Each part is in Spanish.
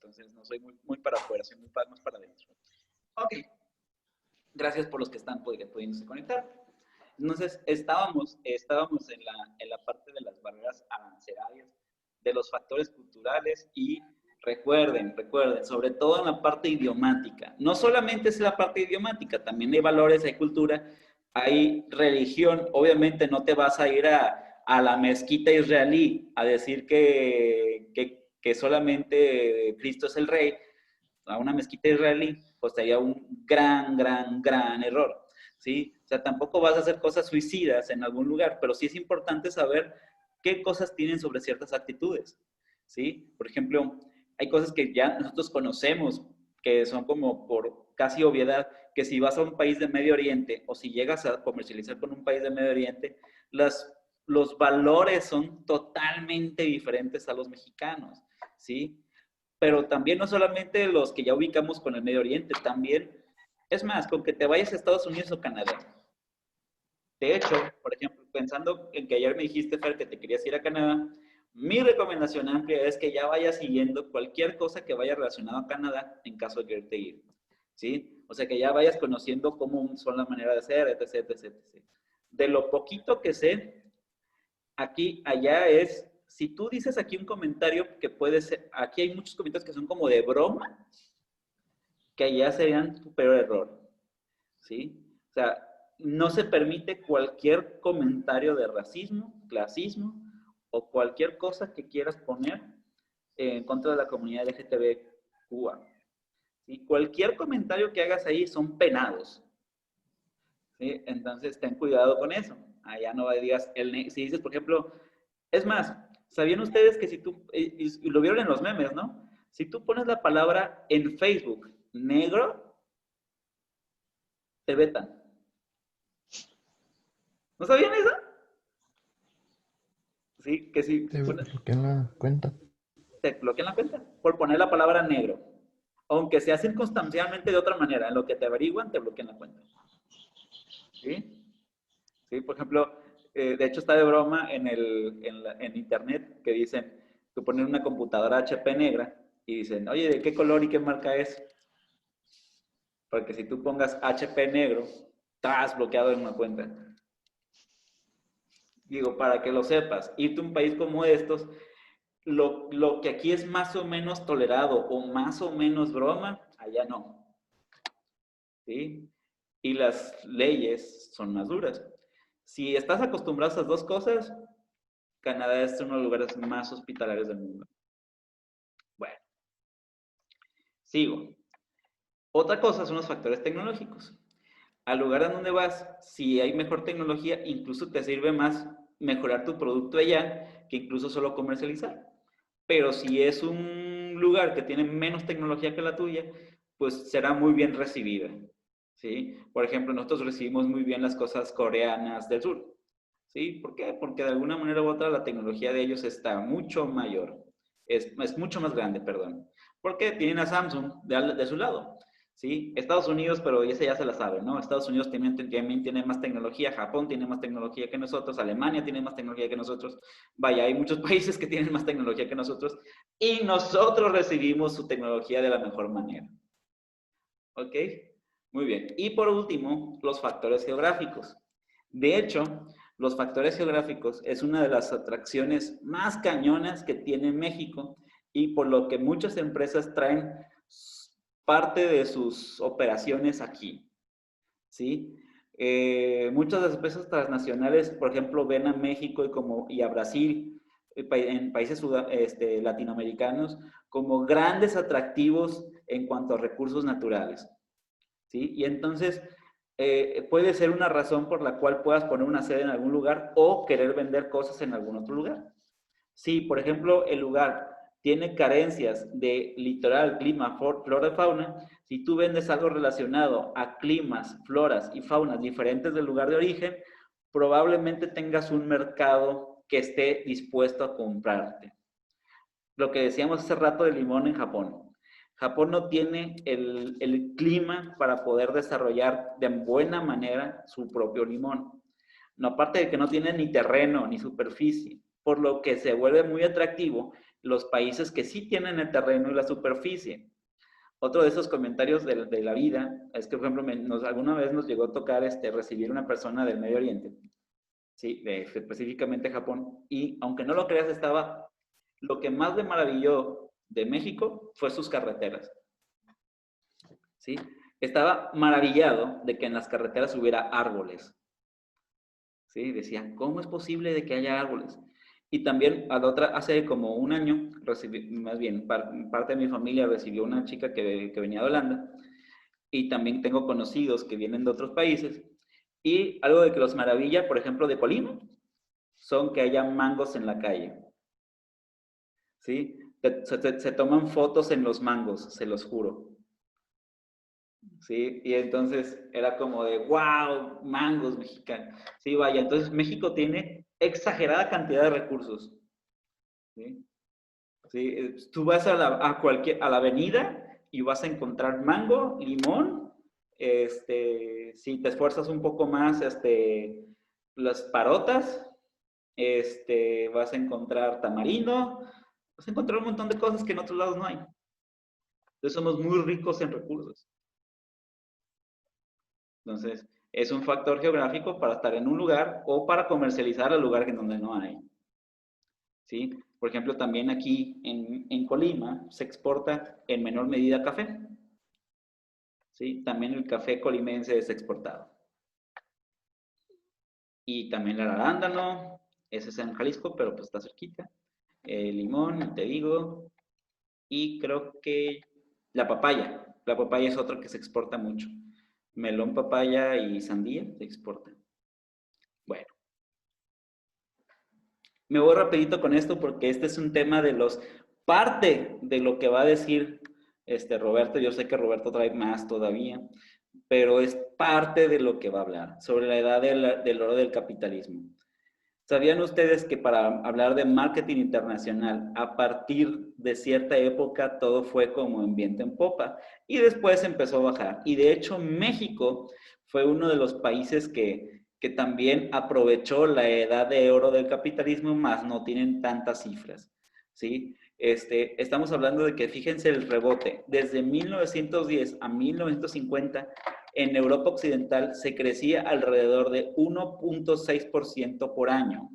entonces no soy muy para afuera, soy más para adentro. Ok, gracias por los que están pudiéndose conectar. Entonces, estábamos en la parte de las barreras arancelarias, de los factores culturales y recuerden, sobre todo en la parte idiomática. No solamente es la parte idiomática, también hay valores, hay cultura, hay religión. Obviamente no te vas a ir a la mezquita israelí a decir que solamente Cristo es el rey, a una mezquita israelí, pues sería un gran error, ¿sí? O sea, tampoco vas a hacer cosas suicidas en algún lugar, pero sí es importante saber qué cosas tienen sobre ciertas actitudes, ¿sí? Por ejemplo, hay cosas que ya nosotros conocemos, que son como por casi obviedad, que si vas a un país de Medio Oriente o si llegas a comercializar con un país de Medio Oriente, los valores son totalmente diferentes a los mexicanos, ¿sí? Pero también no solamente los que ya ubicamos con el Medio Oriente, también, es más, con que te vayas a Estados Unidos o Canadá. De hecho, por ejemplo, pensando en que ayer me dijiste, Fer, que te querías ir a Canadá, mi recomendación amplia es que ya vayas siguiendo cualquier cosa que vaya relacionado a Canadá en caso de quererte ir, ¿sí? O sea, que ya vayas conociendo cómo son la manera de ser, etc. De lo poquito que sé, aquí, allá es, si tú dices aquí un comentario que puede ser, aquí hay muchos comentarios que son como de broma, que allá serían tu peor error, ¿sí? O sea, no se permite cualquier comentario de racismo, clasismo o cualquier cosa que quieras poner en contra de la comunidad LGTBQ. ¿Sí? Cualquier comentario que hagas ahí son penados, ¿sí? Entonces, ten cuidado con eso. Allá no digas, si dices, por ejemplo, es más, ¿sabían ustedes que si tú, y lo vieron en los memes, ¿no? Si tú pones la palabra en Facebook, negro, te vetan. ¿No sabían eso? Sí, que si Te bloquean la cuenta. te bloquean la cuenta por poner la palabra negro. Aunque sea circunstancialmente de otra manera, en lo que te averiguan, te bloquean la cuenta. ¿Sí? ¿Sí? Por ejemplo, de hecho está de broma en internet que dicen que ponen una computadora HP negra y dicen, oye, ¿de qué color y qué marca es? Porque si tú pongas HP negro, estás bloqueado en una cuenta. Digo, para que lo sepas, irte a un país como estos, lo que aquí es más o menos tolerado o más o menos broma, allá no. ¿Sí? Y las leyes son más duras. Si estás acostumbrado a esas dos cosas, Canadá es uno de los lugares más hospitalarios del mundo. Bueno, sigo. Otra cosa son los factores tecnológicos. Al lugar a donde vas, si hay mejor tecnología, incluso te sirve más mejorar tu producto allá que incluso solo comercializar. Pero si es un lugar que tiene menos tecnología que la tuya, pues será muy bien recibida, ¿sí? Por ejemplo, nosotros recibimos muy bien las cosas coreanas del sur, ¿sí? ¿Por qué? Porque de alguna manera u otra la tecnología de ellos está mucho mayor, es mucho más grande, perdón. Porque tienen a Samsung de su lado, ¿sí? Estados Unidos, pero ese ya se la sabe, ¿no? Estados Unidos también tiene más tecnología, Japón tiene más tecnología que nosotros, Alemania tiene más tecnología que nosotros. Vaya, hay muchos países que tienen más tecnología que nosotros y nosotros recibimos su tecnología de la mejor manera. ¿Ok? Muy bien. Y por último, los factores geográficos. De hecho, los factores geográficos es una de las atracciones más cañonas que tiene México y por lo que muchas empresas traen parte de sus operaciones aquí, ¿sí? Muchas de las empresas transnacionales, por ejemplo, ven a México y a Brasil, en países latinoamericanos, como grandes atractivos en cuanto a recursos naturales, ¿sí? Y entonces puede ser una razón por la cual puedas poner una sede en algún lugar o querer vender cosas en algún otro lugar. Si, por ejemplo, el lugar tiene carencias de litoral, clima, flora y fauna, si tú vendes algo relacionado a climas, floras y faunas diferentes del lugar de origen, probablemente tengas un mercado que esté dispuesto a comprarte. Lo que decíamos hace rato del limón en Japón. Japón no tiene el clima para poder desarrollar de buena manera su propio limón. No, aparte de que no tiene ni terreno ni superficie, por lo que se vuelve muy atractivo los países que sí tienen el terreno y la superficie. Otro de esos comentarios de la vida es que, por ejemplo, alguna vez nos llegó a tocar recibir una persona del Medio Oriente, ¿sí? Específicamente Japón, y aunque no lo creas, lo que más le maravilló de México fue sus carreteras, ¿sí? Estaba maravillado de que en las carreteras hubiera árboles, ¿sí? Decía, ¿cómo es posible de que haya árboles? Y también hace como un año, más bien, parte de mi familia recibió una chica que venía de Holanda, y también tengo conocidos que vienen de otros países, y algo de que los maravilla, por ejemplo, de Colima, son que haya mangos en la calle, ¿sí? Se toman fotos en los mangos, se los juro. ¿Sí? Y entonces era como de, wow, mangos mexicanos. Sí, vaya, entonces México tiene exagerada cantidad de recursos. ¿Sí? ¿Sí? Tú vas a la avenida y vas a encontrar mango, limón, si te esfuerzas un poco más, las parotas, vas a encontrar tamarindo, vas a encontrar un montón de cosas que en otros lados no hay. Entonces somos muy ricos en recursos. Entonces, es un factor geográfico para estar en un lugar o para comercializar al lugar en donde no hay. ¿Sí? Por ejemplo, también aquí en Colima se exporta en menor medida café. ¿Sí? También el café colimense es exportado. Y también el arándano, ese es en Jalisco, pero pues está cerquita. El limón, te digo. Y creo que la papaya. La papaya es otro que se exporta mucho. Melón, papaya y sandía se exportan. Bueno, me voy rapidito con esto porque este es un tema parte de lo que va a decir Roberto. Yo sé que Roberto trae más todavía, pero es parte de lo que va a hablar sobre la edad del oro del capitalismo. ¿Sabían ustedes que para hablar de marketing internacional, a partir de cierta época todo fue como en viento en popa y después empezó a bajar? Y de hecho México fue uno de los países que también aprovechó la edad de oro del capitalismo, más no tienen tantas cifras, ¿sí? Estamos hablando de que, fíjense el rebote, desde 1910 a 1950 en Europa Occidental se crecía alrededor de 1.6% por año,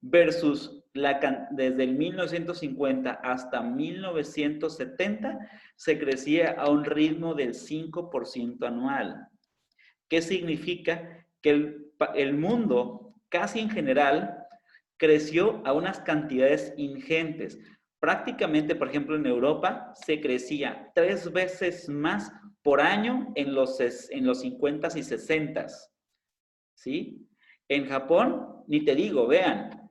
versus desde el 1950 hasta 1970 se crecía a un ritmo del 5% anual. ¿Qué significa? Que el mundo, casi en general, creció a unas cantidades ingentes. Prácticamente, por ejemplo, en Europa se crecía 3 veces más por año en los 50s y 60s. ¿Sí? En Japón, ni te digo, vean,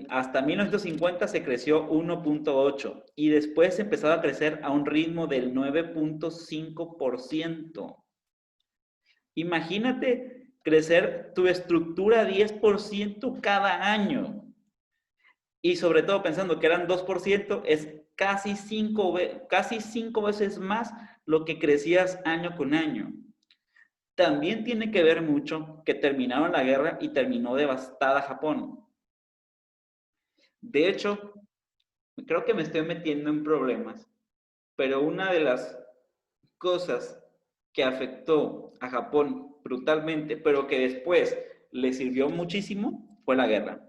hasta 1950 se creció 1.8 y después empezaba a crecer a un ritmo del 9.5%. Imagínate crecer tu estructura 10% cada año. Y sobre todo pensando que eran 2%, es casi 5 veces más lo que crecías año con año. También tiene que ver mucho que terminaron la guerra y terminó devastada Japón. De hecho, creo que me estoy metiendo en problemas, pero una de las cosas que afectó a Japón brutalmente, pero que después le sirvió muchísimo, fue la guerra.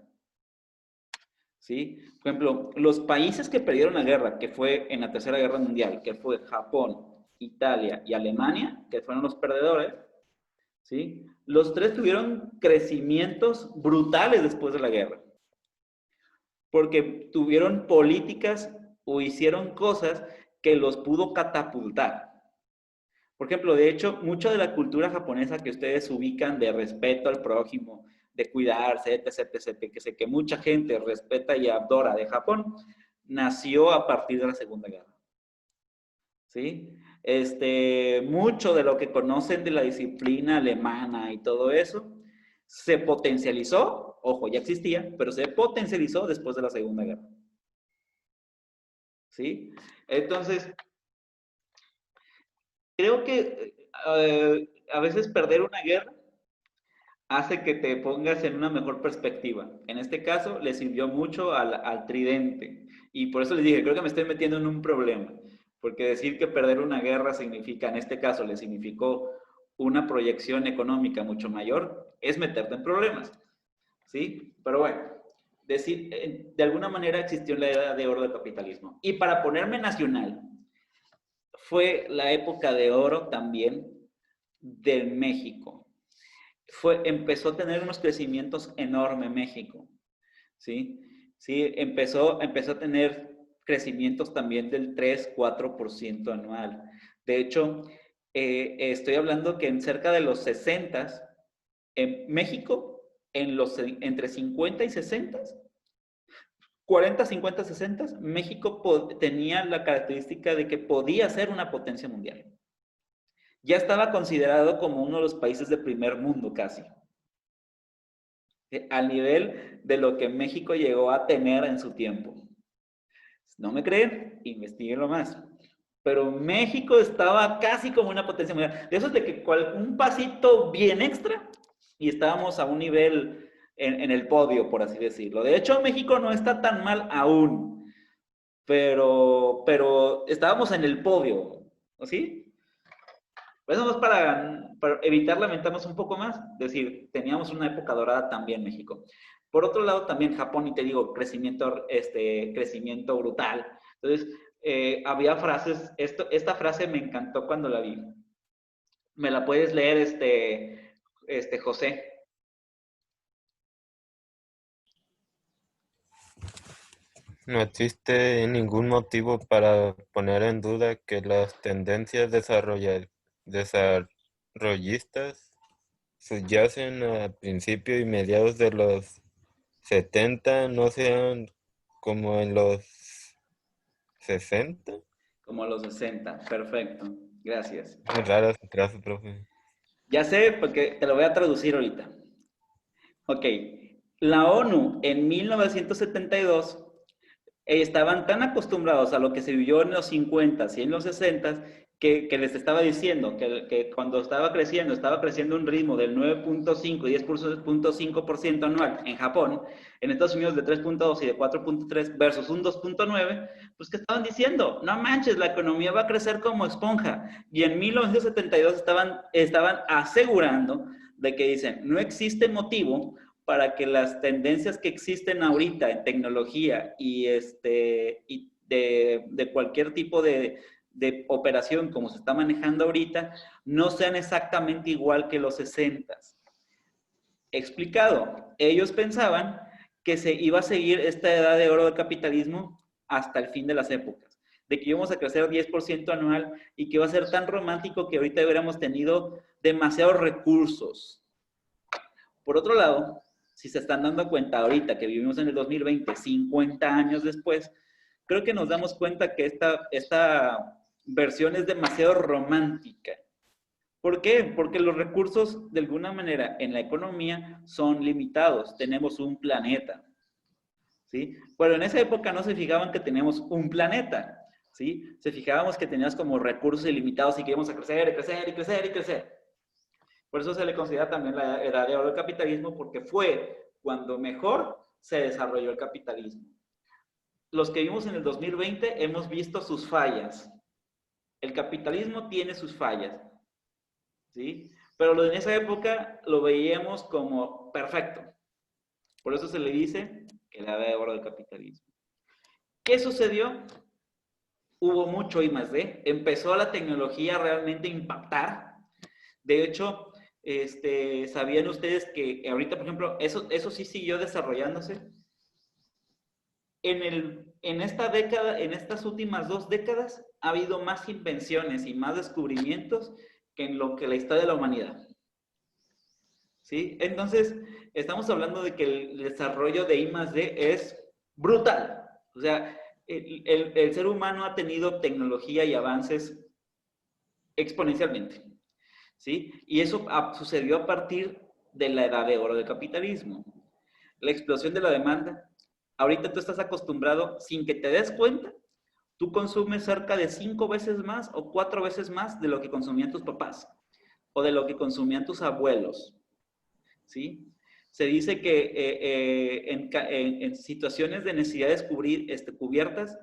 ¿Sí? Por ejemplo, los países que perdieron la guerra, que fue en la Tercera Guerra Mundial, que fue Japón, Italia y Alemania, que fueron los perdedores, ¿sí? Los tres tuvieron crecimientos brutales después de la guerra, porque tuvieron políticas o hicieron cosas que los pudo catapultar. Por ejemplo, de hecho, mucho de la cultura japonesa que ustedes ubican de respeto al prójimo, de cuidarse, etc., etc., que sé que mucha gente respeta y adora de Japón, nació a partir de la Segunda Guerra. ¿Sí? Mucho de lo que conocen de la disciplina alemana y todo eso, se potencializó, ojo, ya existía, pero se potencializó después de la Segunda Guerra. ¿Sí? Entonces, creo que a veces perder una guerra hace que te pongas en una mejor perspectiva. En este caso, le sirvió mucho al tridente. Y por eso les dije, creo que me estoy metiendo en un problema. Porque decir que perder una guerra significa, en este caso, le significó una proyección económica mucho mayor, es meterte en problemas. ¿Sí? Pero bueno, decir, de alguna manera existió la edad de oro del capitalismo. Y para ponerme nacional, fue la época de oro también de México. Empezó a tener unos crecimientos enormes México, ¿sí? Sí, empezó a tener crecimientos también del 3-4% anual. De hecho, estoy hablando que en cerca de los 60, en México, entre 50 y 60, 40, 50, 60, México tenía la característica de que podía ser una potencia mundial. Ya estaba considerado como uno de los países de primer mundo casi. Al nivel de lo que México llegó a tener en su tiempo. ¿No me creen? Investíguenlo más. Pero México estaba casi como una potencia mundial. De eso es de que un pasito bien extra y estábamos a un nivel en el podio, por así decirlo. De hecho, México no está tan mal aún, pero estábamos en el podio, ¿sí? Pues eso es para evitar lamentarnos un poco más. Es decir, teníamos una época dorada también México. Por otro lado, también Japón, y te digo, crecimiento brutal. Entonces, había frases, esta frase me encantó cuando la vi. ¿Me la puedes leer, José? No existe ningún motivo para poner en duda que las tendencias desarrollistas subyacen a principios y mediados de los 70 no sean como en los 60. Como a los 60. Perfecto. Gracias. Muy rara su frase, profe. Ya sé, porque te lo voy a traducir ahorita. Ok. La ONU en 1972 estaban tan acostumbrados a lo que se vivió en los 50 y en los 60 que les estaba diciendo que cuando estaba creciendo un ritmo del 9.5 y 10.5% anual en Japón, en Estados Unidos de 3.2 y de 4.3 versus un 2.9, pues que estaban diciendo, no manches, la economía va a crecer como esponja. Y en 1972 estaban asegurando de que dicen, no existe motivo para que las tendencias que existen ahorita en tecnología y de cualquier tipo de operación como se está manejando ahorita, no sean exactamente igual que los 60. Explicado, ellos pensaban que se iba a seguir esta edad de oro del capitalismo hasta el fin de las épocas, de que íbamos a crecer 10% anual y que iba a ser tan romántico que ahorita hubiéramos tenido demasiados recursos. Por otro lado, si se están dando cuenta ahorita que vivimos en el 2020, 50 años después, creo que nos damos cuenta que esta versión es demasiado romántica. ¿Por qué? Porque los recursos, de alguna manera, en la economía son limitados. Tenemos un planeta, ¿sí? Pero en esa época no se fijaban que teníamos un planeta, ¿sí? Se fijábamos que teníamos como recursos ilimitados y que íbamos a crecer, y crecer, y crecer, y crecer. Por eso se le considera también la edad de oro del capitalismo, porque fue cuando mejor se desarrolló el capitalismo. Los que vivimos en el 2020 hemos visto sus fallas. El capitalismo tiene sus fallas, ¿sí? Pero en esa época lo veíamos como perfecto. Por eso se le dice que la edad de oro del capitalismo. ¿Qué sucedió? Hubo mucho I+D. Empezó la tecnología realmente a impactar. De hecho, ¿sabían ustedes que ahorita, por ejemplo, eso sí siguió desarrollándose? En esta década, en estas últimas 2 décadas, ha habido más invenciones y más descubrimientos que en lo que la historia de la humanidad. ¿Sí? Entonces, estamos hablando de que el desarrollo de I+D es brutal. O sea, el ser humano ha tenido tecnología y avances exponencialmente. ¿Sí? Y eso sucedió a partir de la edad de oro del capitalismo. La explosión de la demanda. Ahorita tú estás acostumbrado, sin que te des cuenta, tú consumes cerca de 5 veces más o 4 veces más de lo que consumían tus papás o de lo que consumían tus abuelos. ¿Sí? se dice que en situaciones de necesidades cubiertas,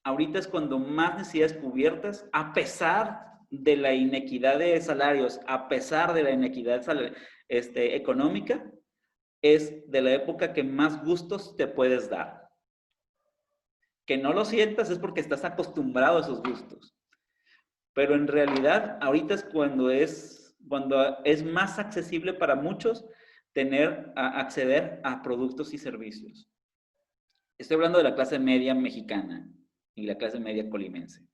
ahorita es cuando más necesidades cubiertas, a pesar de la inequidad de salarios, a pesar de la inequidad económica, es de la época que más gustos te puedes dar. Que no lo sientas es porque estás acostumbrado a esos gustos. Pero en realidad, ahorita es cuando es más accesible para muchos acceder a productos y servicios. Estoy hablando de la clase media mexicana y la clase media colimense,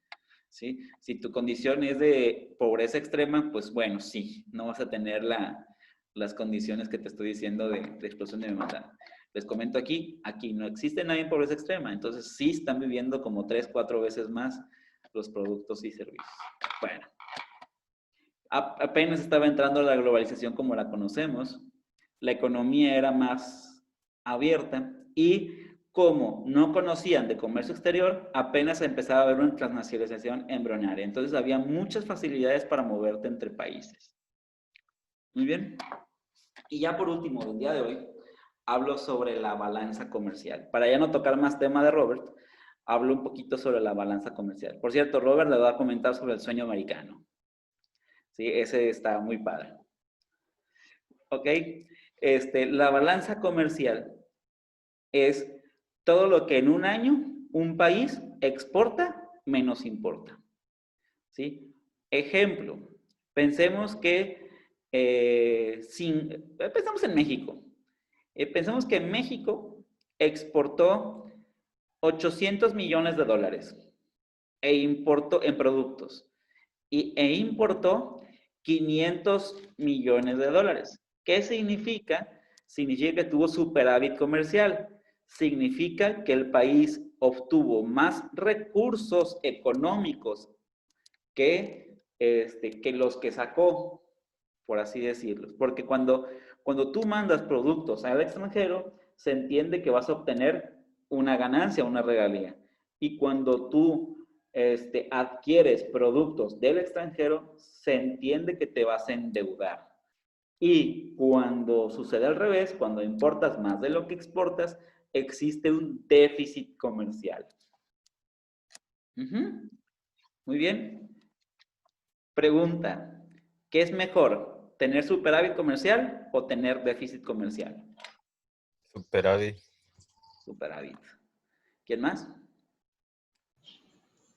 ¿sí? Si tu condición es de pobreza extrema, pues bueno, sí, no vas a tener las condiciones que te estoy diciendo de explosión de demanda. Les comento aquí no existe nadie en pobreza extrema, entonces sí están viviendo como 3, 4 veces más los productos y servicios. Bueno, apenas estaba entrando la globalización como la conocemos, la economía era más abierta y como no conocían de comercio exterior, apenas empezaba a haber una transnacionalización embrionaria. Entonces había muchas facilidades para moverte entre países. Muy bien. Y ya por último, del día de hoy, hablo sobre la balanza comercial. Para ya no tocar más tema de Robert, hablo un poquito sobre la balanza comercial. Por cierto, Robert le va a comentar sobre el sueño americano. Sí, ese está muy padre. ¿Ok? La balanza comercial es todo lo que en un año un país exporta menos importa. ¿Sí? Ejemplo, pensemos que pensamos en México. Pensamos que México exportó 800 millones de dólares importó en productos e importó 500 millones de dólares. ¿Qué significa? Significa que tuvo superávit comercial. Significa que el país obtuvo más recursos económicos que los que sacó, por así decirlo. Porque cuando tú mandas productos al extranjero, se entiende que vas a obtener una ganancia, una regalía. Y cuando tú adquieres productos del extranjero, se entiende que te vas a endeudar. Y cuando sucede al revés, cuando importas más de lo que exportas, existe un déficit comercial. Muy bien. Pregunta, ¿qué es mejor? ¿Tener superávit comercial o tener déficit comercial? Superávit. Superávit. ¿Quién más?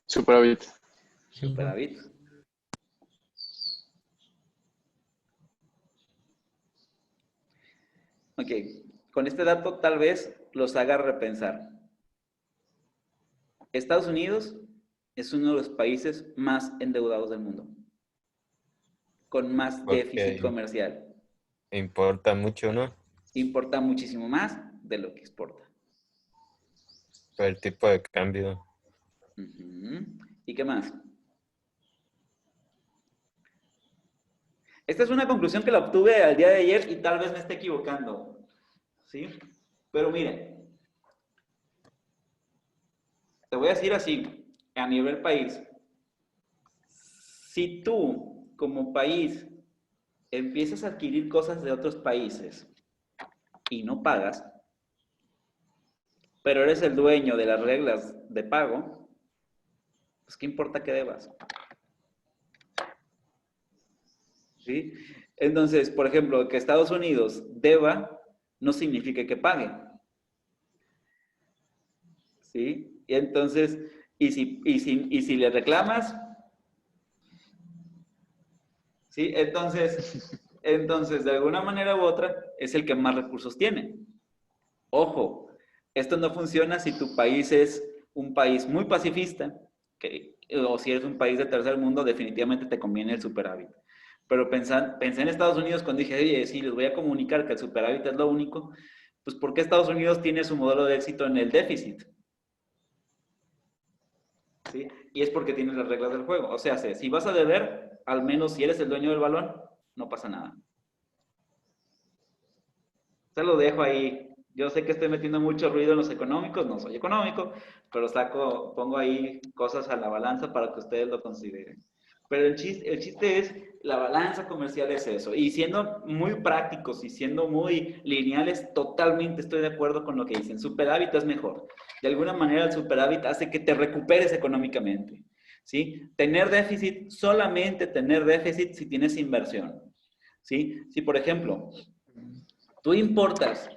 Superávit. Superávit. Ok, con este dato tal vez los haga repensar. Estados Unidos es uno de los países más endeudados del mundo, con más déficit comercial. Importa mucho, ¿no? Importa muchísimo más de lo que exporta. Por el tipo de cambio. ¿Y qué más? Esta es una conclusión que la obtuve al día de ayer y tal vez me esté equivocando, ¿sí? Pero miren, te voy a decir así, a nivel país, si tú como país empiezas a adquirir cosas de otros países y no pagas, pero eres el dueño de las reglas de pago, pues ¿qué importa que debas? ¿Sí? Entonces, por ejemplo, que Estados Unidos deba no significa que pague. ¿Sí? Y entonces, y si le reclamas, ¿sí? Entonces, de alguna manera u otra, es el que más recursos tiene. Ojo, esto no funciona si tu país es un país muy pacifista, o si eres un país de tercer mundo, definitivamente te conviene el superávit. Pero pensé en Estados Unidos cuando dije, oye, sí, les voy a comunicar que el superávit es lo único, pues ¿por qué Estados Unidos tiene su modelo de éxito en el déficit? ¿Sí? Y es porque tienes las reglas del juego. O sea, si vas a deber, al menos si eres el dueño del balón, no pasa nada. Se lo dejo ahí. Yo sé que estoy metiendo mucho ruido en los económicos, no soy económico, pero pongo ahí cosas a la balanza para que ustedes lo consideren. Pero el chiste es, la balanza comercial es eso. Y siendo muy prácticos y siendo muy lineales, totalmente estoy de acuerdo con lo que dicen. Superávit es mejor. De alguna manera el superávit hace que te recuperes económicamente. ¿Sí? Tener déficit, solamente tener déficit si tienes inversión. ¿Sí? Si, por ejemplo, tú importas,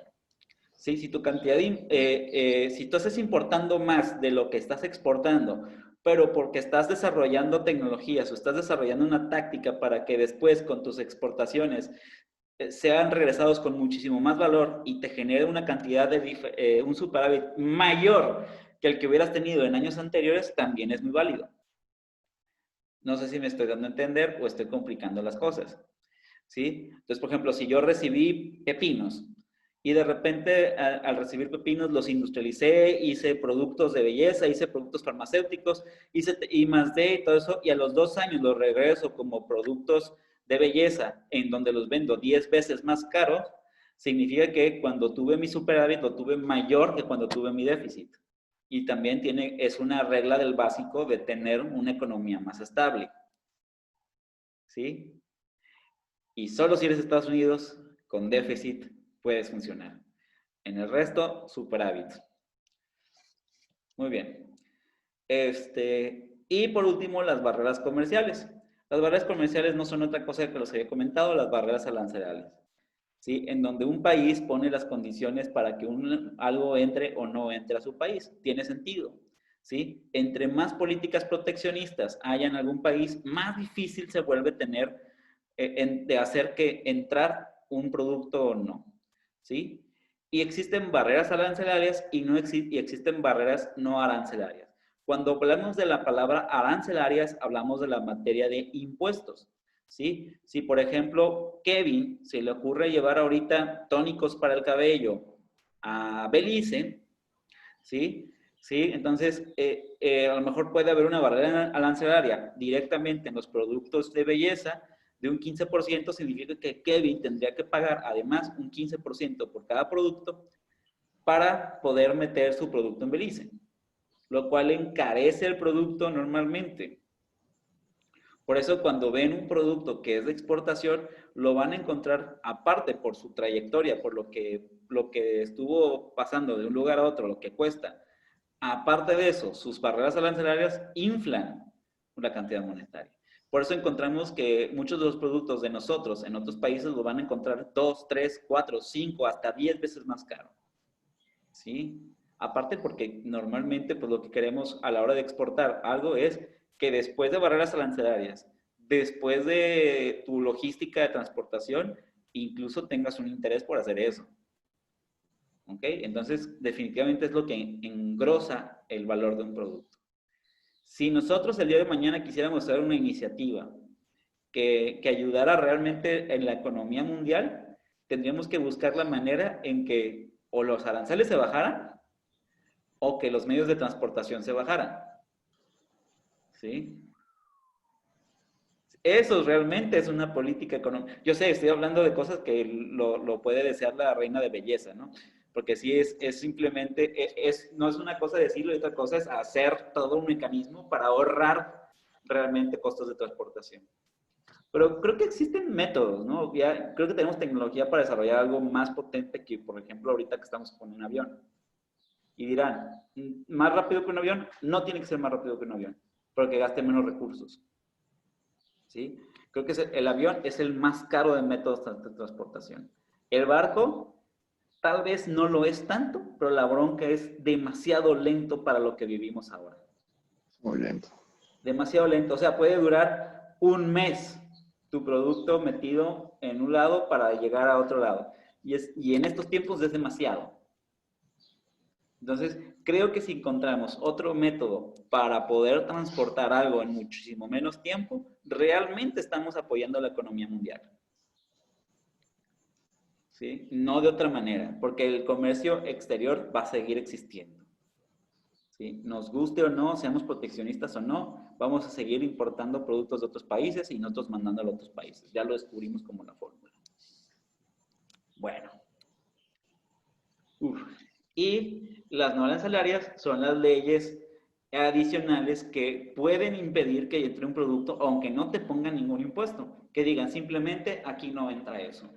¿sí? Si tu cantidad de, si tú estás importando más de lo que estás exportando, pero porque estás desarrollando tecnologías o estás desarrollando una táctica para que después con tus exportaciones sean regresados con muchísimo más valor y te genere una cantidad de un superávit mayor que el que hubieras tenido en años anteriores, también es muy válido. No sé si me estoy dando a entender o estoy complicando las cosas. ¿Sí? Entonces, por ejemplo, si yo recibí pepinos y de repente al recibir pepinos los industrialicé, hice productos de belleza, hice productos farmacéuticos, hice I+D y todo eso, y a los 2 años los regreso como productos de belleza en donde los vendo 10 veces más caros, significa que cuando tuve mi superávit lo tuve mayor que cuando tuve mi déficit. Y también es una regla del básico de tener una economía más estable. ¿Sí? Y solo si eres Estados Unidos, con déficit, puedes funcionar. En el resto, superávit. Muy bien. Y por último, las barreras comerciales. Las barreras comerciales no son otra cosa que los había comentado, las barreras arancelarias. ¿Sí? En donde un país pone las condiciones para que algo entre o no entre a su país. Tiene sentido. ¿Sí? Entre más políticas proteccionistas haya en algún país, más difícil se vuelve tener de hacer que entrar un producto o no. ¿Sí? Y existen barreras arancelarias y, no y existen barreras no arancelarias. Cuando hablamos de la palabra arancelarias, hablamos de la materia de impuestos. ¿Sí? Si, por ejemplo, Kevin se le ocurre llevar ahorita tónicos para el cabello a Belice, ¿sí? ¿Sí? Entonces, a lo mejor puede haber una barrera arancelaria directamente en los productos de belleza de un 15%, significa que Kevin tendría que pagar además un 15% por cada producto para poder meter su producto en Belice, lo cual encarece el producto normalmente. Por eso cuando ven un producto que es de exportación, lo van a encontrar aparte por su trayectoria, por lo que estuvo pasando de un lugar a otro, lo que cuesta. Aparte de eso, sus barreras arancelarias inflan la cantidad monetaria. Por eso encontramos que muchos de los productos de nosotros en otros países lo van a encontrar 2, 3, 4, 5, hasta 10 veces más caro. ¿Sí? Aparte porque normalmente pues lo que queremos a la hora de exportar algo es que después de barreras arancelarias, después de tu logística de transportación, incluso tengas un interés por hacer eso. ¿Ok? Entonces, definitivamente es lo que engrosa el valor de un producto. Si nosotros el día de mañana quisiéramos hacer una iniciativa que ayudara realmente en la economía mundial, tendríamos que buscar la manera en que o los aranceles se bajaran o que los medios de transportación se bajaran. ¿Sí? Eso realmente es una política económica. Yo sé, estoy hablando de cosas que lo puede desear la reina de belleza, ¿no? Porque sí es simplemente, no es una cosa decirlo y otra cosa es hacer todo un mecanismo para ahorrar realmente costos de transportación. Pero creo que existen métodos, ¿no? Ya, creo que tenemos tecnología para desarrollar algo más potente que, por ejemplo, ahorita que estamos con un avión. Y dirán, ¿más rápido que un avión? No tiene que ser más rápido que un avión, porque gaste menos recursos. ¿Sí? Creo que el avión es el más caro de métodos de transportación. El barco tal vez no lo es tanto, pero la bronca es demasiado lento para lo que vivimos ahora. Muy lento. Demasiado lento. O sea, puede durar un mes tu producto metido en un lado para llegar a otro lado. Y en estos tiempos es demasiado. Entonces, creo que si encontramos otro método para poder transportar algo en muchísimo menos tiempo, realmente estamos apoyando la economía mundial. ¿Sí? No de otra manera, porque el comercio exterior va a seguir existiendo. ¿Sí? Nos guste o no, seamos proteccionistas o no, vamos a seguir importando productos de otros países y nosotros mandándolo a otros países. Ya lo descubrimos como la fórmula. Bueno. Y las no arancelarias son las leyes adicionales que pueden impedir que entre un producto, aunque no te pongan ningún impuesto, que digan simplemente aquí no entra eso.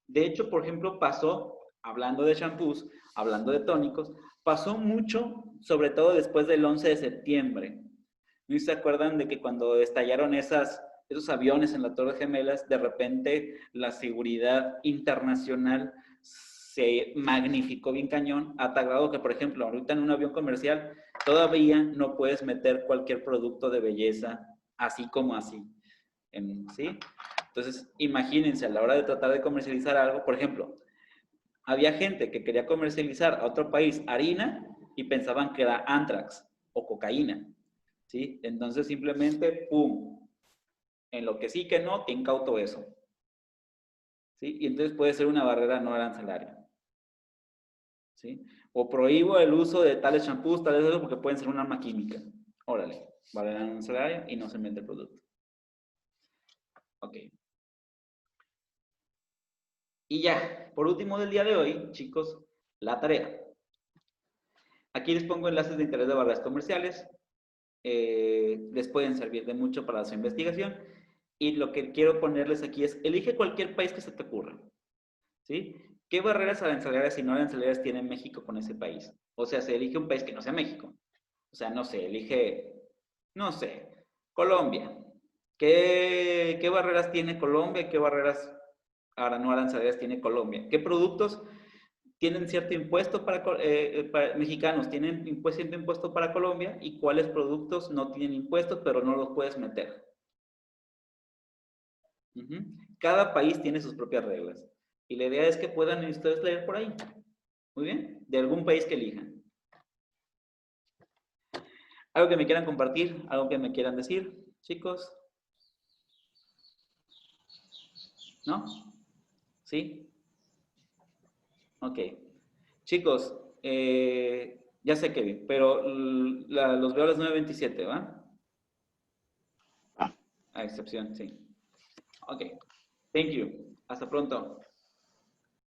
De hecho, por ejemplo, pasó, hablando de shampoos, hablando de tónicos, pasó mucho, sobre todo después del 11 de septiembre. ¿No se acuerdan de que cuando estallaron esos aviones en la Torre Gemelas, de repente la seguridad internacional se magnificó bien cañón, a tal grado que, por ejemplo, ahorita en un avión comercial todavía no puedes meter cualquier producto de belleza así como así, ¿sí? Entonces, imagínense, a la hora de tratar de comercializar algo, por ejemplo, había gente que quería comercializar a otro país harina y pensaban que era anthrax o cocaína, ¿sí? Entonces, simplemente, ¡pum! En lo que sí que no, te incauto eso, ¿sí? Y entonces puede ser una barrera no arancelaria, ¿sí? O prohíbo el uso de tales shampoos, tales cosas, porque pueden ser un arma química. Órale, barrera no arancelaria y no se vende el producto. Ok. Y ya, por último del día de hoy, chicos, la tarea. Aquí les pongo enlaces de interés de barreras comerciales. Les pueden servir de mucho para su investigación. Y lo que quiero ponerles aquí es, elige cualquier país que se te ocurra, ¿sí? ¿Qué barreras arancelarias y no arancelarias tiene México con ese país? O sea, se elige un país que no sea México. O sea, no sé, elige, no sé, Colombia. ¿Qué barreras tiene Colombia? ¿Qué barreras ahora no arancelarias tiene Colombia? ¿Qué productos tienen cierto impuesto para mexicanos? ¿Tienen cierto impuesto para Colombia? ¿Y cuáles productos no tienen impuestos, pero no los puedes meter? Cada país tiene sus propias reglas. Y la idea es que puedan ustedes leer por ahí. Muy bien. De algún país que elijan. ¿Algo que me quieran compartir? ¿Algo que me quieran decir, chicos? ¿No? ¿Sí? Ok. Chicos, ya sé Kevin, pero los veo a las 9:27, ¿va? A excepción, sí. Ok. Thank you. Hasta pronto.